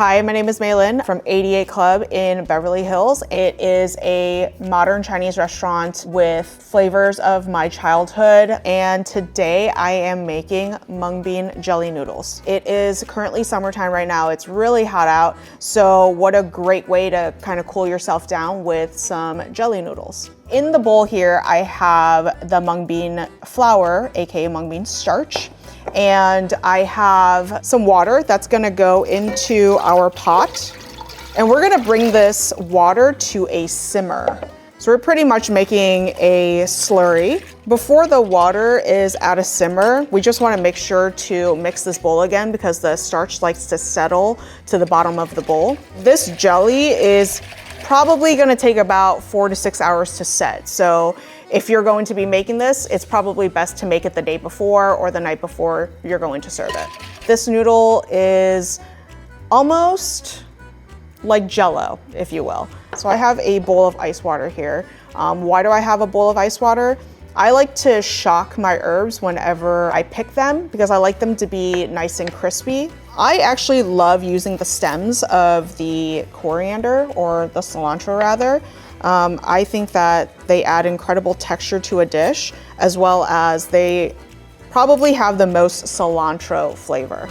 Hi, my name is Mei Lin from 88 Club in Beverly Hills. It is a modern Chinese restaurant with flavors of my childhood, and today I am making mung bean jelly noodles. It is currently summertime right now. It's really hot out, so what a great way to kind of cool yourself down with some jelly noodles. In the bowl here, I have the mung bean flour, aka mung bean starch, and I have some water that's gonna go into our pot. And we're gonna bring this water to a simmer. So we're pretty much making a slurry. Before the water is at a simmer, we just wanna make sure to mix this bowl again because the starch likes to settle to the bottom of the bowl. This jelly is probably gonna take about 4 to 6 hours to set. So if you're going to be making this, it's probably best to make it the day before or the night before you're going to serve it. This noodle is almost like Jell-O, if you will. So I have a bowl of ice water here. Why do I have a bowl of ice water? I like to shock my herbs whenever I pick them because I like them to be nice and crispy. I actually love using the stems of the coriander, or the cilantro rather. I think that they add incredible texture to a dish, as well as they probably have the most cilantro flavor.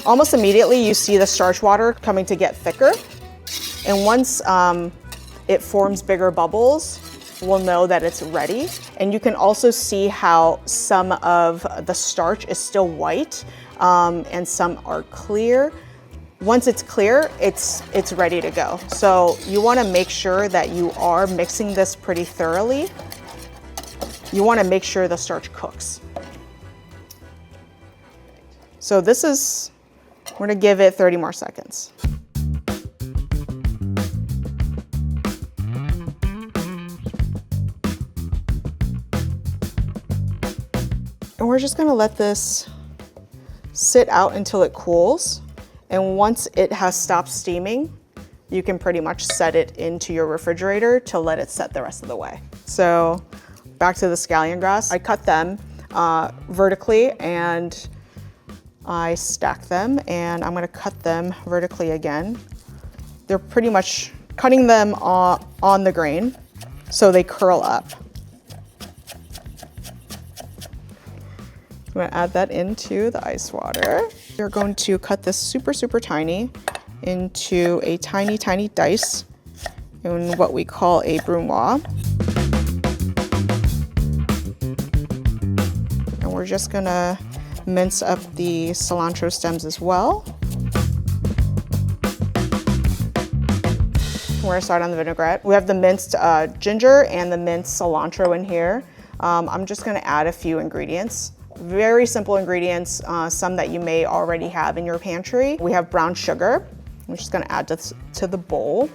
Almost immediately you see the starch water coming to get thicker. And once it forms bigger bubbles, we'll know that it's ready. And you can also see how some of the starch is still white and some are clear. Once it's clear, it's ready to go. So you wanna make sure that you are mixing this pretty thoroughly. You wanna make sure the starch cooks. So we're gonna give it 30 more seconds. And we're just gonna let this sit out until it cools. And once it has stopped steaming, you can pretty much set it into your refrigerator to let it set the rest of the way. So back to the scallion grass. I cut them vertically and I stack them, and I'm gonna cut them vertically again. They're pretty much cutting them on the grain so they curl up. I'm gonna add that into the ice water. You're going to cut this super, super tiny into a tiny, tiny dice in what we call a brunoise. And we're just gonna mince up the cilantro stems as well. We're gonna start on the vinaigrette. We have the minced ginger and the minced cilantro in here. I'm just gonna add a few ingredients. Very simple ingredients, some that you may already have in your pantry. We have brown sugar. I'm just gonna add this to the bowl.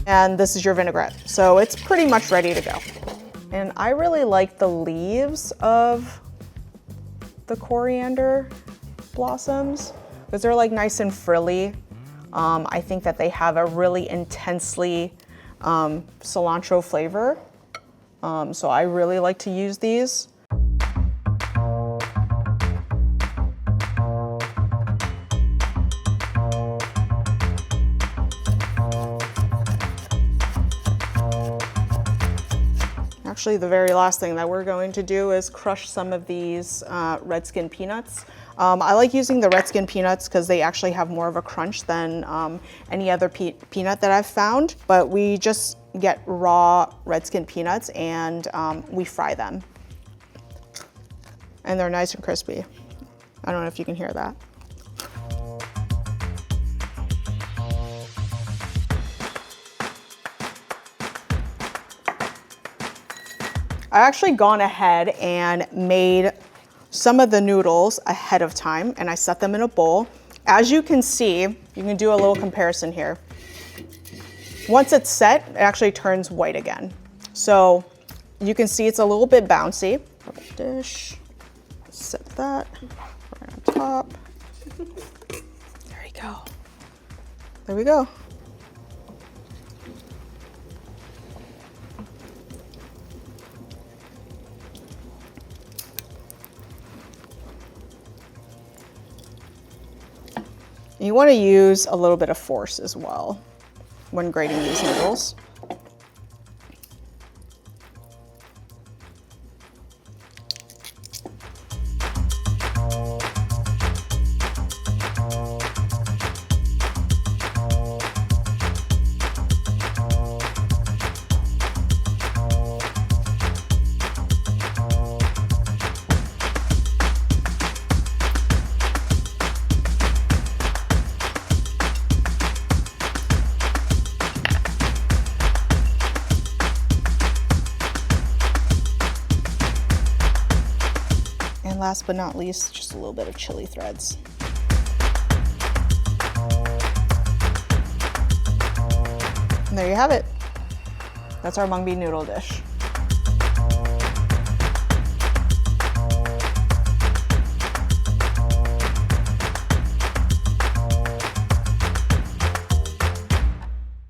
And this is your vinaigrette. So it's pretty much ready to go. And I really like the leaves of the coriander blossoms because they're like nice and frilly. I think that they have a really intensely cilantro flavor. So I really like to use these. Actually, the very last thing that we're going to do is crush some of these red skin peanuts. I like using the red skin peanuts because they actually have more of a crunch than any other peanut that I've found. But we just get raw red skin peanuts and we fry them. And they're nice and crispy. I don't know if you can hear that. I actually gone ahead and made some of the noodles ahead of time, and I set them in a bowl. As you can see, you can do a little comparison here. Once it's set, it actually turns white again. So you can see it's a little bit bouncy. Dish, set that right on top. There you go. There we go. You want to use a little bit of force as well when grating these noodles. And last but not least, just a little bit of chili threads. And there you have it. That's our mung bean noodle dish.